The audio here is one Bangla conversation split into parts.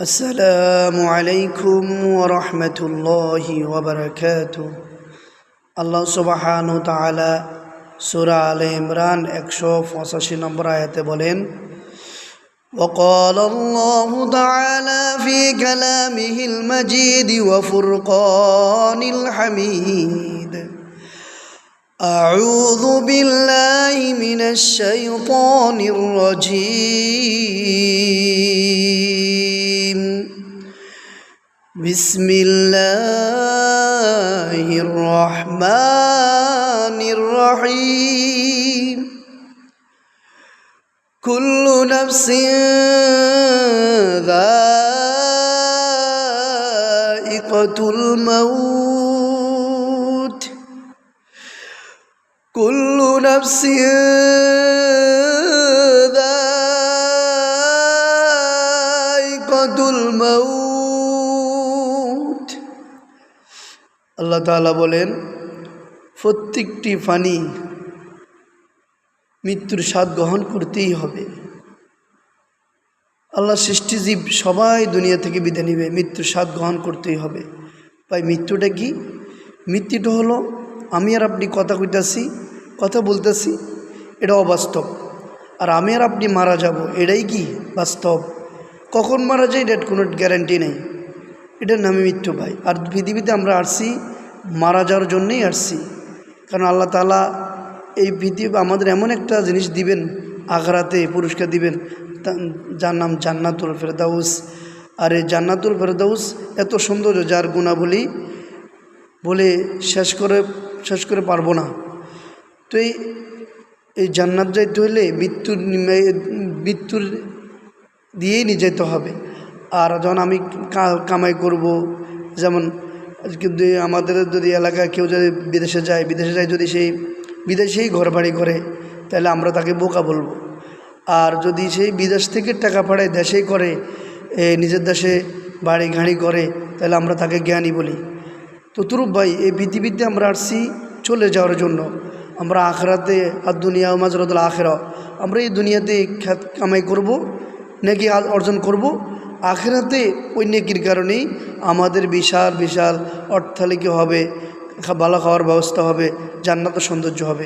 আসসালামু আলাইকুম ওয়া রাহমাতুল্লাহি ওয়া বারাকাতুহু। আল্লাহ সুবহানাহু ওয়া তাআলা সূরা আলে ইমরান 185 নম্বর আয়াতে বলেন, وقال الله تعالى في كلامه المجيد وفرقان الحميد أعوذ بالله من الشيطان الرجيم بسم الله الرحمن الرحيم كل نفس ذائقة الموت كل نفس ذائقة الموت। আল্লাহ তাআলা বলেন, প্রত্যেকটি প্রাণী মৃত্যুর স্বাদ গ্রহণ করতেই হবে। আল্লাহ সৃষ্টিজীব সবাই দুনিয়া থেকে বিদায় নেবে, মৃত্যুর স্বাদ গ্রহণ করতেই হবে। ভাই মৃত্যুটা কি? মৃত্যুটা হলো আমি আর আপনি কথা বলতেছি, এটা অবাস্তব। আর আমি আর আপনি মারা যাব, এটাই কি বাস্তব। কখন মারা যায় এটার কোনো গ্যারান্টি নেই, এটার নামে মৃত্যু ভাই। আর পৃথিবীতে আমরা আসছি মারা যাওয়ার জন্যই আসছি, কারণ আল্লাহ তাআলা এই পৃথিবী আমাদের এমন একটা জিনিস দিবেন, আখিরাতে পুরস্কার দিবেন, যার নাম জান্নাতুল ফেরদাউস। আর এই জান্নাতুল ফেরদাউস এত সুন্দর, যার গুণাবলী বলে শেষ করে পারবো না। তো এই জান্নাত যাইতে হলে মৃত্যুর দিয়েই নিয়ে যেতে হবে। আর যখন আমি কামাই করব, যেমন কিন্তু আমাদের যদি এলাকায় কেউ যদি বিদেশে যায় যদি সেই বিদেশেই ঘর বাড়ি করে, তাহলে আমরা তাকে বোকা বলবো। আর যদি সেই বিদেশ থেকে টাকা পাঠায় দেশেই করে, নিজের দেশে বাড়ি গাড়ি করে, তাহলে আমরা তাকে জ্ঞানী বলি। তো তুরুপ ভাই, এই পৃথিবীতে আমরা আসছি চলে যাওয়ার জন্য। আমরা আখিরাতে আর দুনিয়া মাজরাতুল আখিরা, আমরা এই দুনিয়াতে খ্যাত কামাই করব, নেকি অর্জন করব। আখিরাতে ওই নেকির কারণেই আমাদের বিশাল বিশাল অট্টালিকা হবে, ভালো খাওয়ার ব্যবস্থা হবে, জান্নাত সৌন্দর্য হবে।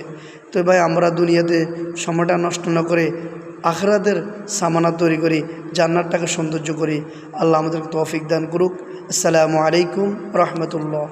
তো ভাই আমরা দুনিয়াতে সময়টা নষ্ট না করে আখিরাতের সামানা তৈরি করি, জান্নাতটাকে সৌন্দর্য করি। আল্লাহ আমাদেরকে তৌফিক দান করুক। আসসালামু আলাইকুম রহমতুল্লাহ।